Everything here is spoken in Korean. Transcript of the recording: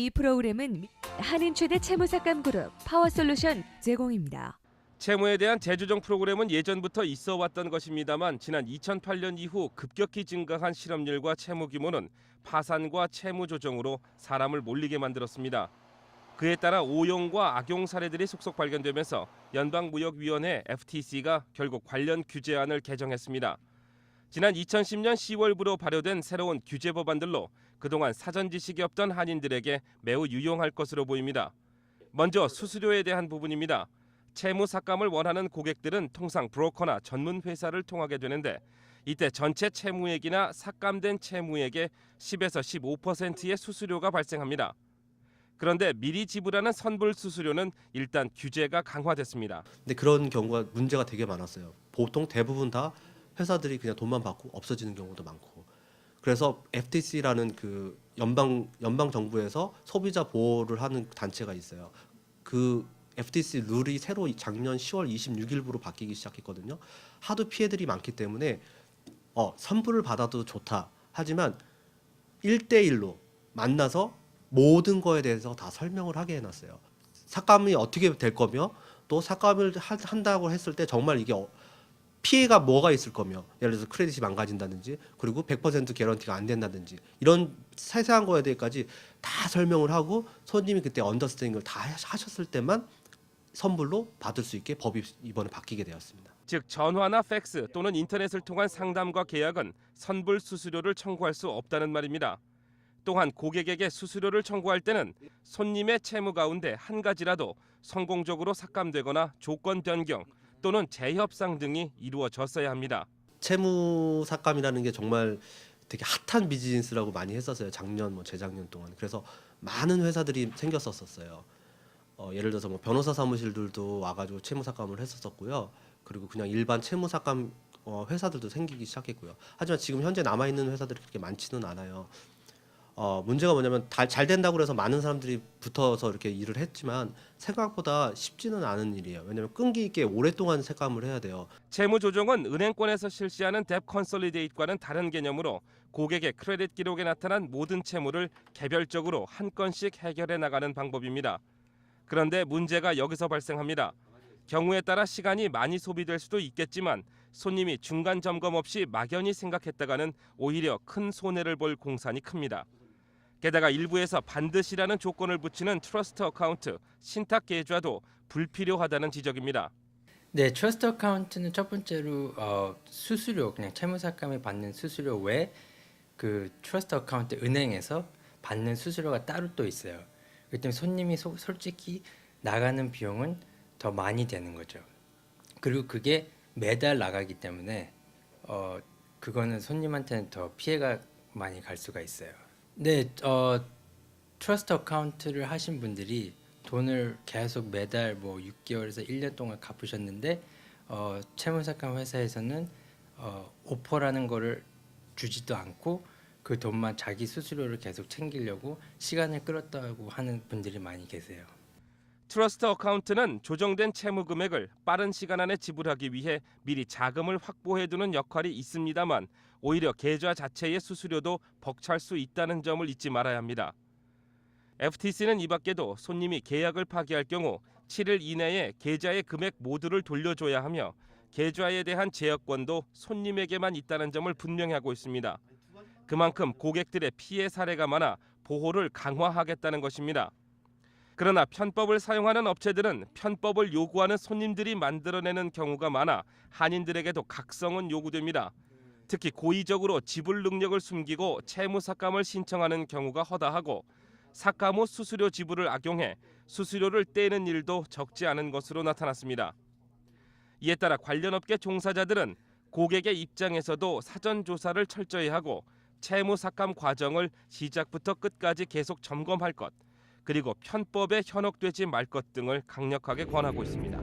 이 프로그램은 한인 최대 채무삭감 그룹 파워솔루션 제공입니다. 채무에 대한 재조정 프로그램은 예전부터 있어 왔던 것입니다만 지난 2008년 이후 급격히 증가한 실업률과 채무 규모는 파산과 채무 조정으로 사람을 몰리게 만들었습니다. 그에 따라 오용과 악용 사례들이 속속 발견되면서 연방무역위원회 FTC가 결국 관련 규제안을 개정했습니다. 지난 2010년 10월부로 발효된 새로운 규제 법안들로 그동안 사전 지식이 없던 한인들에게 매우 유용할 것으로 보입니다. 먼저 수수료에 대한 부분입니다. 채무 삭감을 원하는 고객들은 통상 브로커나 전문 회사를 통하게 되는데 이때 전체 채무액이나 삭감된 채무액의 10에서 15%의 수수료가 발생합니다. 그런데 미리 지불하는 선불 수수료는 일단 규제가 강화됐습니다. 근데 그런 경우가 문제가 되게 많았어요. 보통 대부분 다 회사들이 그냥 돈만 받고 없어지는 경우도 많고. 그래서 FTC라는 그 연방 정부에서 소비자 보호를 하는 단체가 있어요. 그 FTC 룰이 새로 작년 10월 26일부로 바뀌기 시작했거든요. 하도 피해들이 많기 때문에 선불을 받아도 좋다. 하지만 1대1로 만나서 모든 거에 대해서 다 설명을 하게 해놨어요. 삭감이 어떻게 될 거며 또 삭감을 한다고 했을 때 정말 이게 피해가 뭐가 있을 거며 예를 들어서 크레딧이 망가진다든지 그리고 100% 개런티가 안 된다든지 이런 세세한 거에 대해서까지 다 설명을 하고 손님이 그때 언더스탠딩을 다 하셨을 때만 선불로 받을 수 있게 법이 이번에 바뀌게 되었습니다. 즉 전화나 팩스 또는 인터넷을 통한 상담과 계약은 선불 수수료를 청구할 수 없다는 말입니다. 또한 고객에게 수수료를 청구할 때는 손님의 채무 가운데 한 가지라도 성공적으로 삭감되거나 조건 변경 또는 재협상 등이 이루어졌어야 합니다. 채무 삭감이라는 게 정말 되게 핫한 비즈니스라고 많이 했었어요. 작년 재작년 동안. 그래서 많은 회사들이 생겼었어요. 예를 들어서 변호사 사무실들도 와가지고 채무 삭감을 했었고요. 그리고 그냥 일반 채무 삭감 회사들도 생기기 시작했고요. 하지만 지금 현재 남아 있는 회사들이 그렇게 많지는 않아요. 문제가 뭐냐면 잘 된다고 해서 많은 사람들이 붙어서 이렇게 일을 했지만 생각보다 쉽지는 않은 일이에요. 왜냐하면 끈기 있게 오랫동안 삭감을 해야 돼요. 채무 조정은 은행권에서 실시하는 뎁 컨솔리데이트과는 다른 개념으로 고객의 크레딧 기록에 나타난 모든 채무를 개별적으로 한 건씩 해결해 나가는 방법입니다. 그런데 문제가 여기서 발생합니다. 경우에 따라 시간이 많이 소비될 수도 있겠지만 손님이 중간 점검 없이 막연히 생각했다가는 오히려 큰 손해를 볼 공산이 큽니다. 게다가 일부에서 반드시라는 조건을 붙이는 트러스트 어카운트, 신탁 계좌도 불필요하다는 지적입니다. 네, 트러스트 어카운트는 첫 번째로 수수료, 그냥 채무 삭감에 받는 수수료 외에 그 트러스트 어카운트 은행에서 받는 수수료가 따로 또 있어요. 그렇기 때문에 손님이 솔직히 나가는 비용은 더 많이 되는 거죠. 그리고 그게 매달 나가기 때문에 그거는 손님한테는 더 피해가 많이 갈 수가 있어요. 네, 트러스트 어카운트를 하신 분들이 돈을 계속 매달 6개월에서 1년 동안 갚으셨는데 채무삭감 회사에서는 오퍼라는 거를 주지도 않고 그 돈만 자기 수수료를 계속 챙기려고 시간을 끌었다고 하는 분들이 많이 계세요. 트러스트 어카운트는 조정된 채무 금액을 빠른 시간 안에 지불하기 위해 미리 자금을 확보해두는 역할이 있습니다만 오히려 계좌 자체의 수수료도 벅찰 수 있다는 점을 잊지 말아야 합니다. FTC는 이 밖에도 손님이 계약을 파기할 경우 7일 이내에 계좌의 금액 모두를 돌려줘야 하며 계좌에 대한 제어권도 손님에게만 있다는 점을 분명히 하고 있습니다. 그만큼 고객들의 피해 사례가 많아 보호를 강화하겠다는 것입니다. 그러나 편법을 사용하는 업체들은 편법을 요구하는 손님들이 만들어내는 경우가 많아 한인들에게도 각성은 요구됩니다. 특히 고의적으로 지불 능력을 숨기고 채무 삭감을 신청하는 경우가 허다하고 삭감 후 수수료 지불을 악용해 수수료를 떼는 일도 적지 않은 것으로 나타났습니다. 이에 따라 관련 업계 종사자들은 고객의 입장에서도 사전 조사를 철저히 하고 채무 삭감 과정을 시작부터 끝까지 계속 점검할 것, 그리고 편법에 현혹되지 말 것 등을 강력하게 권하고 있습니다.